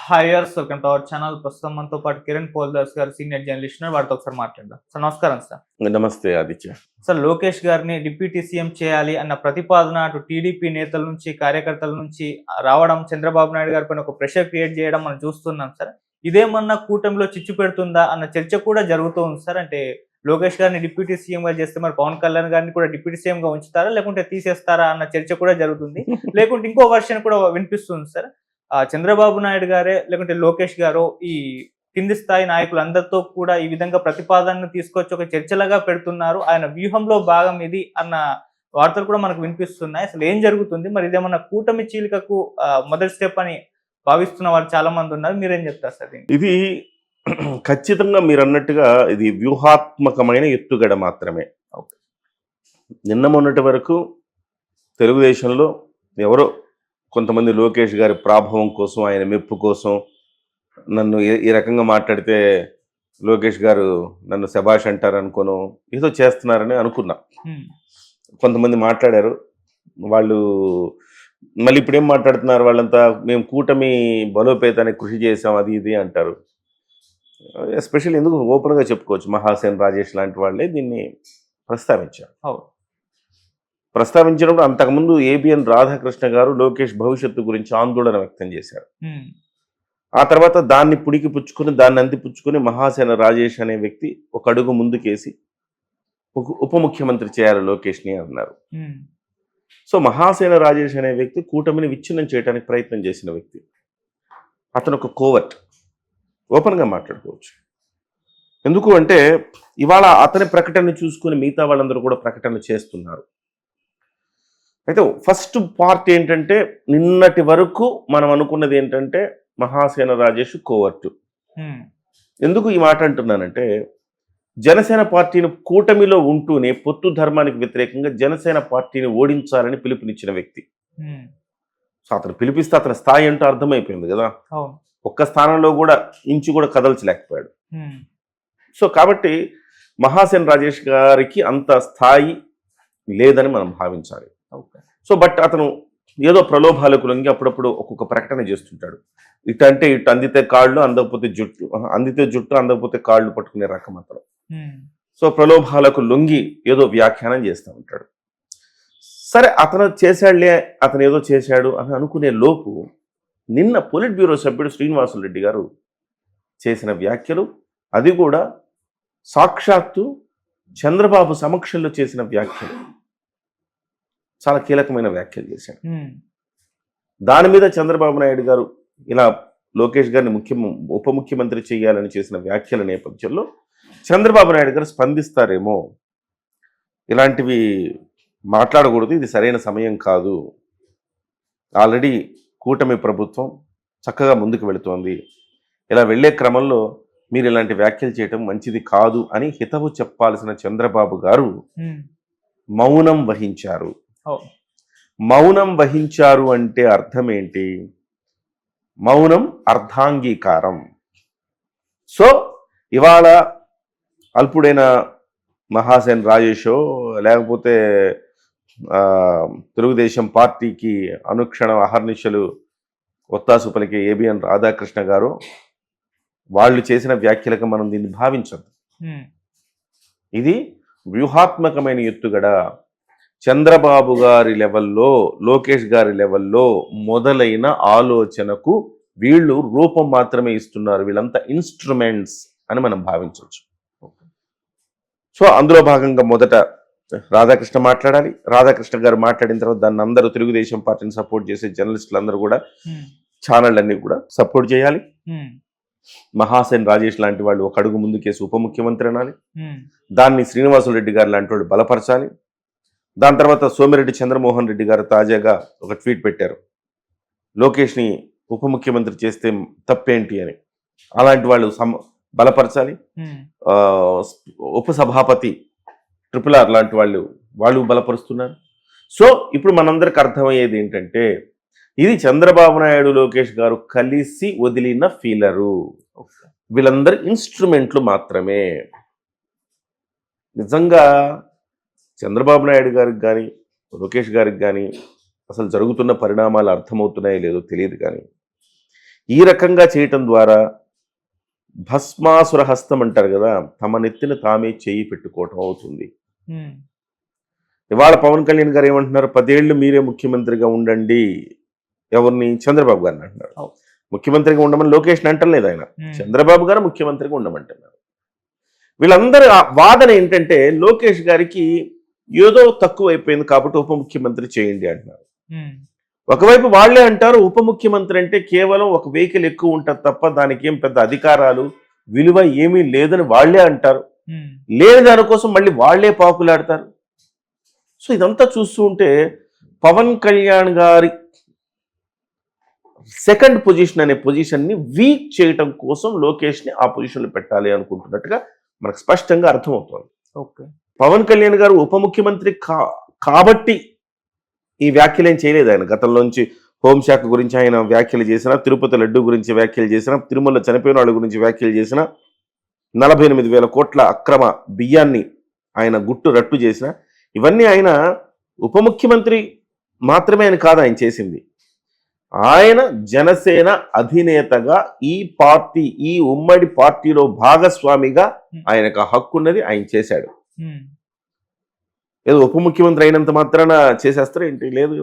హాయర్స్ welcome to our channel. ప్రస్తుతం మనతో పాటు కిరణ్ పోల్దాస్ గారు సీనియర్ జర్నలిస్ట్ ఉన్నారు. వారితో ఒకసారి మాట్లాడదాం. సార్ నమస్కారం సార్. నమస్తే ఆదిత్య. సార్ లోకేష్ గారిని డిప్యూటీ సీఎం చేయాలి అన్న ప్రతిపాదన అటు టీడీపీ నేతల నుంచి కార్యకర్తల నుంచి రావడం, చంద్రబాబు నాయుడు గారి పైన ఒక ప్రెషర్ క్రియేట్ చేయడం మనం చూస్తున్నాం సార్. ఇదేమన్నా కూటమిలో చిచ్చు పెడుతుందా అన్న చర్చ కూడా జరుగుతూ ఉంది సార్. అంటే లోకేష్ గారిని డిప్యూటీ సీఎం గా చేస్తే మరి పవన్ కళ్యాణ్ గారిని కూడా డిప్యూటీ సీఎం గా ఉంచుతారా లేకుంటే తీసేస్తారా అన్న చర్చ కూడా జరుగుతుంది. లేకుంటే ఇంకో వర్షన్ కూడా వినిపిస్తుంది సార్. చంద్రబాబు నాయుడు గారే లేకుంటే లోకేష్ గారు ఈ కింది స్థాయి నాయకులందరితో కూడా ఈ విధంగా ప్రతిపాదనను తీసుకొచ్చి ఒక చర్చలుగా పెడుతున్నారు. ఆయన వ్యూహంలో భాగం ఇది అన్న వార్తలు కూడా మనకు వినిపిస్తున్నాయి. అసలు ఏం జరుగుతుంది? మరి ఇదేమన్నా కూటమి చీలికకు మొదటి స్టెప్ అని భావిస్తున్న వాళ్ళు చాలా మంది ఉన్నారు. మీరేం చెప్తారు సార్? ఇది ఖచ్చితంగా మీరు అన్నట్టుగా ఇది వ్యూహాత్మకమైన ఎత్తుగడ మాత్రమే. నిన్న మొన్నటి వరకు తెలుగుదేశంలో ఎవరో కొంతమంది లోకేష్ గారి ప్రాభవం కోసం, ఆయన మెప్పు కోసం నన్ను ఈ రకంగా మాట్లాడితే లోకేష్ గారు నన్ను శభాష్ అంటారు అనుకోను, ఏదో చేస్తున్నారని అనుకున్నా. కొంతమంది మాట్లాడారు. వాళ్ళు మళ్ళీ ఇప్పుడేం మాట్లాడుతున్నారు వాళ్ళంతా, మేము కూటమి బలోపేతానికి కృషి చేసాం అది ఇది అంటారు. ఎస్పెషల్లీ ఎందుకు ఓపెన్గా చెప్పుకోవచ్చు, మహాసేన్ రాజేష్ లాంటి వాళ్ళే దీన్ని ప్రస్తావించారు. ప్రస్తావించినప్పుడు అంతకుముందు ఏబిఎన్ రాధాకృష్ణ గారు లోకేష్ భవిష్యత్తు గురించి ఆందోళన వ్యక్తం చేశారు. ఆ తర్వాత దాన్ని పుడికి పుచ్చుకొని, దాన్ని అందిపుచ్చుకొని మహాసేన రాజేష్ అనే వ్యక్తి ఒక అడుగు ముందుకేసి ఉప ముఖ్యమంత్రి చేయాలి లోకేష్ని అన్నారు. సో మహాసేన రాజేష్ అనే వ్యక్తి కూటమిని విచ్ఛిన్నం చేయడానికి ప్రయత్నం చేసిన వ్యక్తి. అతను ఒక కోవర్ట్, ఓపెన్గా మాట్లాడుకోవచ్చు. ఎందుకు అంటే ఇవాళ అతని ప్రకటన చూసుకుని మిగతా వాళ్ళందరూ కూడా ప్రకటన చేస్తున్నారు. అయితే ఫస్ట్ పార్ట్ ఏంటంటే, నిన్నటి వరకు మనం అనుకున్నది ఏంటంటే మహాసేన రాజేష్ కోవర్టు. ఎందుకు ఈ మాట అంటున్నానంటే, జనసేన పార్టీని కూటమిలో ఉంటూనే పొత్తు ధర్మానికి వ్యతిరేకంగా జనసేన పార్టీని ఓడించాలని పిలుపునిచ్చిన వ్యక్తి. సో అతను పిలిపిస్తే అతని స్థాయి ఏంటో అర్థమైపోయింది కదా. ఒక్క స్థానంలో కూడా ఇంచు కూడా కదల్చలేకపోయాడు. సో కాబట్టి మహాసేన రాజేష్ గారికి అంత స్థాయి లేదని మనం భావించాలి. సో బట్ అతను ఏదో ప్రలోభాలకు లొంగి అప్పుడప్పుడు ఒక్కొక్క ప్రకటన చేస్తుంటాడు. ఇటు అంటే ఇటు అందితే కాళ్ళు, అందకపోతే జుట్టు, అందితే జుట్టు అందకపోతే కాళ్ళు పట్టుకునే రకం అతను. సో ప్రలోభాలకు లొంగి ఏదో వ్యాఖ్యానం చేస్తూ ఉంటాడు. సరే అతను చేశాడులే, అతను ఏదో చేశాడు అని అనుకునే లోపు నిన్న పొలిట్ బ్యూరో సభ్యుడు శ్రీనివాసులు రెడ్డి గారు చేసిన వ్యాఖ్యలు, అది కూడా సాక్షాత్తు చంద్రబాబు సమక్షంలో చేసిన వ్యాఖ్యలు, చాలా కీలకమైన వ్యాఖ్యలు చేశాడు. దాని మీద చంద్రబాబు నాయుడు గారు ఇలా లోకేష్ గారిని ఉప ముఖ్యమంత్రి చేయాలని చేసిన వ్యాఖ్యల నేపథ్యంలో చంద్రబాబు నాయుడు గారు స్పందిస్తారేమో, ఇలాంటివి మాట్లాడకూడదు, ఇది సరైన సమయం కాదు, ఆల్రెడీ కూటమి ప్రభుత్వం చక్కగా ముందుకు వెళుతోంది, ఇలా వెళ్లే క్రమంలో మీరు ఇలాంటి వ్యాఖ్యలు చేయటం మంచిది కాదు అని హితవు చెప్పాల్సిన చంద్రబాబు గారు మౌనం వహించారు. మౌనం వహించారు అంటే అర్థం ఏంటి? మౌనం అర్ధాంగీకారం. సో ఇవాళ అల్పుడైన మహాసేన్ రాజేషో లేకపోతే తెలుగుదేశం పార్టీకి అనుక్షణం అహర్నిశలు ఒత్తాసు పలికే ఏబిఎన్ రాధాకృష్ణ గారు వాళ్ళు చేసిన వ్యాఖ్యలకు మనం దీన్ని భావించదు. ఇది వ్యూహాత్మకమైన ఎత్తుగడ. చంద్రబాబు గారి లెవెల్లో, లోకేష్ గారి లెవెల్లో మొదలైన ఆలోచనకు వీళ్ళు రూపం మాత్రమే ఇస్తున్నారు. వీళ్ళంతా ఇన్స్ట్రుమెంట్స్ అని మనం భావించవచ్చు. సో అందులో భాగంగా మొదట రాధాకృష్ణ మాట్లాడాలి. రాధాకృష్ణ గారు మాట్లాడిన తర్వాత దాన్ని అందరూ తెలుగుదేశం పార్టీని సపోర్ట్ చేసే జర్నలిస్టులు అందరూ కూడా, ఛానల్ అన్ని కూడా సపోర్ట్ చేయాలి. మహాసేన్ రాజేష్ లాంటి వాళ్ళు ఒక అడుగు ముందుకేసి ఉప ముఖ్యమంత్రి అనాలి. దాన్ని శ్రీనివాసులు రెడ్డి గారు లాంటి వాళ్ళు బలపరచాలి. దాని తర్వాత సోమిరెడ్డి చంద్రమోహన్ రెడ్డి గారు తాజాగా ఒక ట్వీట్ పెట్టారు, లోకేష్ని ఉప ముఖ్యమంత్రి చేస్తే తప్పేంటి అని. అలాంటి వాళ్ళు బలపరచాలి. ఉపసభాపతి RRR లాంటి వాళ్ళు బలపరుస్తున్నారు. సో ఇప్పుడు మనందరికి అర్థమయ్యేది ఏంటంటే, ఇది చంద్రబాబు నాయుడు లోకేష్ గారు కలిసి వదిలిన ఫీలరు. వీళ్ళందరూ ఇన్స్ట్రుమెంట్లు మాత్రమే. నిజంగా చంద్రబాబు నాయుడు గారికి కానీ లోకేష్ గారికి కానీ అసలు జరుగుతున్న పరిణామాలు అర్థమవుతున్నాయో లేదో తెలియదు, కానీ ఈ రకంగా చేయటం ద్వారా భస్మాసుర హస్తం అంటారు కదా, తమ నెత్తిన తామే చేయి పెట్టుకోవటం అవుతుంది. ఇవాళ పవన్ కళ్యాణ్ గారు ఏమంటున్నారు, 10 ఏళ్ళు మీరే ముఖ్యమంత్రిగా ఉండండి. ఎవరిని? చంద్రబాబు గారిని అంటున్నారు. ముఖ్యమంత్రిగా ఉండమని లోకేష్ని అంటలేదు ఆయన, చంద్రబాబు గారు ముఖ్యమంత్రిగా ఉండమంటున్నారు. వీళ్ళందరి వాదన ఏంటంటే లోకేష్ గారికి ఏదో తక్కువ అయిపోయింది కాబట్టి ఉప ముఖ్యమంత్రి చేయండి అంటున్నారు. ఒకవైపు వాళ్లే అంటారు ఉప ముఖ్యమంత్రి అంటే కేవలం ఒక వెహికల్ ఎక్కువ ఉంటుంది తప్ప దానికి ఏం పెద్ద అధికారాలు విలువ ఏమీ లేదని వాళ్లే అంటారు. లేని దానికోసం మళ్ళీ వాళ్లే పాకులాడతారు. సో ఇదంతా చూస్తూ ఉంటే పవన్ కళ్యాణ్ గారి సెకండ్ పొజిషన్ అనే పొజిషన్ని వీక్ చేయటం కోసం లోకేష్ని ఆ పొజిషన్లో పెట్టాలి అనుకుంటున్నట్టుగా మనకు స్పష్టంగా అర్థమవుతోంది. ఓకే, పవన్ కళ్యాణ్ గారు ఉప ముఖ్యమంత్రి కాబట్టి ఈ వ్యాఖ్యలు ఏం చేయలేదు. ఆయన గతంలోంచి హోంశాఖ గురించి ఆయన వ్యాఖ్యలు చేసినా, తిరుపతి లడ్డు గురించి వ్యాఖ్యలు చేసినా, తిరుమల చనిపోయిన వాళ్ళ గురించి వ్యాఖ్యలు చేసినా, 48,000 కోట్ల అక్రమ బియ్యాన్ని ఆయన గుట్టు రట్టు చేసిన, ఇవన్నీ ఆయన ఉప ముఖ్యమంత్రి మాత్రమే అని కాదు ఆయన చేసింది. ఆయన జనసేన అధినేతగా ఈ పార్టీ, ఈ ఉమ్మడి పార్టీలో భాగస్వామిగా ఆయనకు హక్కు ఉన్నది, ఆయన చేశాడు. ఏదో ఉప ముఖ్యమంత్రి అయినంత మాత్రాన చేసేస్తారు ఏంటి? లేదు.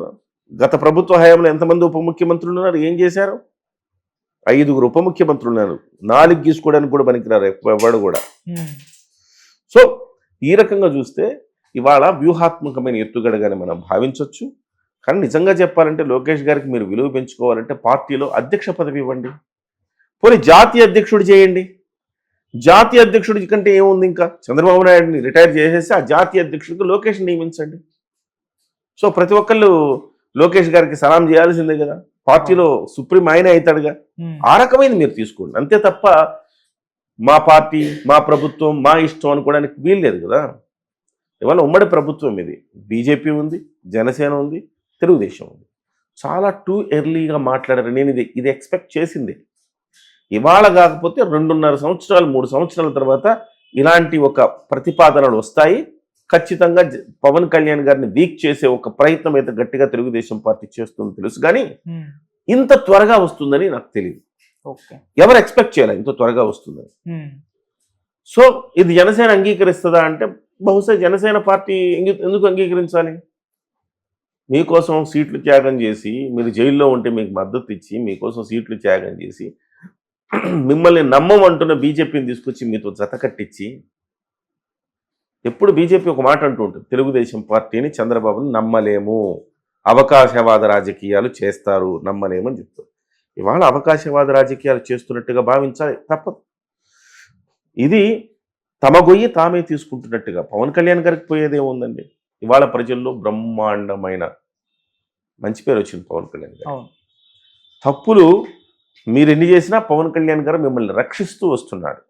గత ప్రభుత్వ హయాంలో ఎంతమంది ఉప ముఖ్యమంత్రులు ఉన్నారు, ఏం చేశారు? 5 ఉప ముఖ్యమంత్రులు ఉన్నారు, 4 గీసుకోవడానికి కూడా పనికిరారు ఎవడు కూడా. సో ఈ రకంగా చూస్తే ఇవాళ వ్యూహాత్మకమైన ఎత్తుగడగానే మనం భావించవచ్చు. కానీ నిజంగా చెప్పాలంటే లోకేష్ గారికి మీరు విలువ పెంచుకోవాలంటే పార్టీలో అధ్యక్ష పదవి ఇవ్వండి, పోనీ జాతీయ అధ్యక్షుడు చేయండి. జాతీయ అధ్యక్షుడి కంటే ఏముంది, ఇంకా చంద్రబాబు నాయుడిని రిటైర్ చేసేసి ఆ జాతీయ అధ్యక్షుడికి లోకేష్ నియమించండి. సో ప్రతి ఒక్కళ్ళు లోకేష్ గారికి సలాం చేయాల్సిందే కదా, పార్టీలో సుప్రీం ఆయనే అవుతాడుగా. ఆ రకమైనది మీరు తీసుకోండి, అంతే తప్ప మా పార్టీ, మా ప్రభుత్వం, మా ఇష్టం అనుకోవడానికి వీల్లేదు కదా. ఇవాళ ఉమ్మడి ప్రభుత్వం ఇది, బీజేపీ ఉంది, జనసేన ఉంది, తెలుగుదేశం ఉంది. చాలా టూ ఎర్లీగా మాట్లాడారు. నేను ఇది ఎక్స్పెక్ట్ చేసింది. ఇవాళ కాకపోతే 2.5 సంవత్సరాలు 3 సంవత్సరాల తర్వాత ఇలాంటి ఒక ప్రతిపాదనలు వస్తాయి. ఖచ్చితంగా పవన్ కళ్యాణ్ గారిని వీక్ చేసే ఒక ప్రయత్నం అయితే గట్టిగా తెలుగుదేశం పార్టీ చేస్తుందని తెలుసు, కానీ ఇంత త్వరగా వస్తుందని నాకు తెలియదు. ఎవరు ఎక్స్పెక్ట్ చేయాలి ఇంత త్వరగా వస్తుందని. సో ఇది జనసేన అంగీకరిస్తుందా అంటే బహుశా జనసేన పార్టీ ఎందుకు అంగీకరించాలి? మీకోసం సీట్లు త్యాగం చేసి, మీరు జైల్లో ఉంటే మీకు మద్దతు ఇచ్చి, మీకోసం సీట్లు త్యాగం చేసి, మిమ్మల్ని నమ్మమంటున్న బీజేపీని తీసుకొచ్చి మీతో జత కట్టించి, ఎప్పుడు బీజేపీ ఒక మాట అంటూ ఉంటుంది, తెలుగుదేశం పార్టీని చంద్రబాబుని నమ్మలేము, అవకాశవాద రాజకీయాలు చేస్తారు, నమ్మలేమని చెప్తారు. ఇవాళ అవకాశవాద రాజకీయాలు చేస్తున్నట్టుగా భావించాలి, తప్పదు. ఇది తమ గొయ్యి తామే తీసుకుంటున్నట్టుగా. పవన్ కళ్యాణ్ గారికి పోయేదేముందండి? ఇవాళ ప్రజల్లో బ్రహ్మాండమైన మంచి పేరు వచ్చింది పవన్ కళ్యాణ్ గారు. తప్పులు మీరు ఎన్ని చేసినా పవన్ కళ్యాణ్ గారు మిమ్మల్ని రక్షిస్తూ వస్తున్నాడు,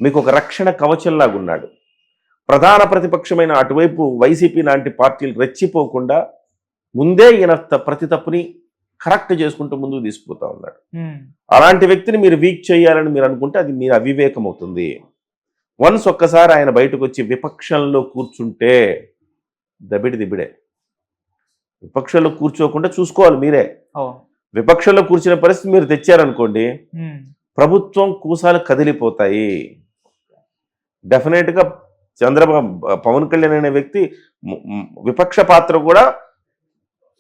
మీకు ఒక రక్షణ కవచంలాగా ఉన్నాడు. ప్రధాన ప్రతిపక్షమైన అటువైపు వైసీపీ లాంటి పార్టీలు రెచ్చిపోకుండా ముందే ఈయన ప్రతి తప్పుని కరెక్ట్ చేసుకుంటూ ముందుకు తీసుకుపోతా ఉన్నాడు. అలాంటి వ్యక్తిని మీరు వీక్ చేయాలని మీరు అనుకుంటే అది మీరు అవివేకం అవుతుంది. వన్స్ ఒక్కసారి ఆయన బయటకు వచ్చి విపక్షంలో కూర్చుంటే దిబిడే. విపక్షంలో కూర్చోకుండా చూసుకోవాలి మీరే. విపక్షంలో కూర్చునే పరిస్థితి మీరు తెచ్చారనుకోండి, ప్రభుత్వం కూసాలు కదిలిపోతాయి. డెఫినెట్గా చంద్రబాబు, పవన్ కళ్యాణ్ అనే వ్యక్తి విపక్ష పాత్ర కూడా,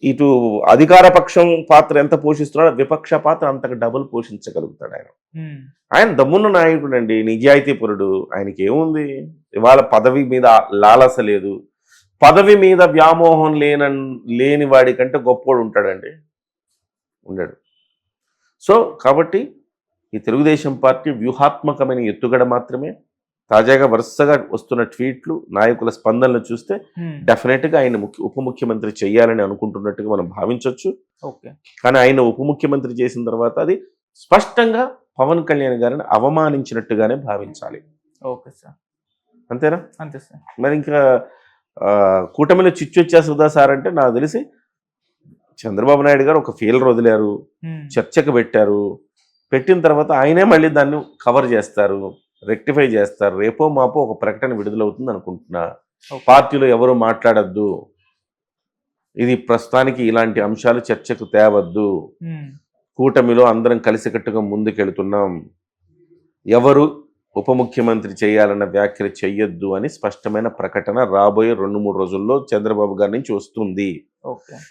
ఇటు అధికార పక్షం పాత్ర ఎంత పోషిస్తున్నాడో విపక్ష పాత్ర అంతకు డబుల్ పోషించగలుగుతాడు ఆయన. ఆయన దమ్మున్న నాయకుడు అండి, నిజాయితీపరుడు. ఆయనకి ఏముంది, ఇవాళ పదవి మీద లాలస లేదు, పదవి మీద వ్యామోహం లేని వాడి కంటే గొప్పోడు ఉంటాడండి, ఉండడు. సో కాబట్టి ఈ తెలుగుదేశం పార్టీ వ్యూహాత్మకమైన ఎత్తుగడ మాత్రమే. తాజాగా వరుసగా వస్తున్న ట్వీట్లు, నాయకుల స్పందనలు చూస్తే డెఫినెట్గా ఆయన ఉప ముఖ్యమంత్రి చేయాలని అనుకుంటున్నట్టుగా మనం భావించవచ్చు. కానీ ఆయన ఉప ముఖ్యమంత్రి చేసిన తర్వాత అది స్పష్టంగా పవన్ కళ్యాణ్ గారిని అవమానించినట్టుగానే భావించాలి. ఓకే సార్, అంతేనా? అంతే సార్. మరి ఇంకా కూటమిలో చిచ్చు వచ్చేస్తుందా సార్ అంటే నాకు తెలిసి చంద్రబాబు నాయుడు గారు ఒక ఫెయిల్యూర్ వదిలారు, చర్చకు పెట్టారు, పెట్టిన తర్వాత ఆయనే మళ్ళీ దాన్ని కవర్ చేస్తారు, రెక్టిఫై చేస్తారు. రేపో మాపో ఒక ప్రకటన విడుదలవుతుంది అనుకుంటున్నా. పార్టీలో ఎవరు మాట్లాడద్దు, ఇది ప్రస్తుతానికి ఇలాంటి అంశాలు చర్చకు తేవద్దు, కూటమిలో అందరం కలిసికట్టుగా ముందుకెళ్తున్నాం, ఎవరు ఉప ముఖ్యమంత్రి చేయాలన్న వ్యాఖ్యలు చెయ్యొద్దు అని స్పష్టమైన ప్రకటన రాబోయే 2-3 రోజుల్లో చంద్రబాబు గారి నుంచి వస్తుంది. ఓకే.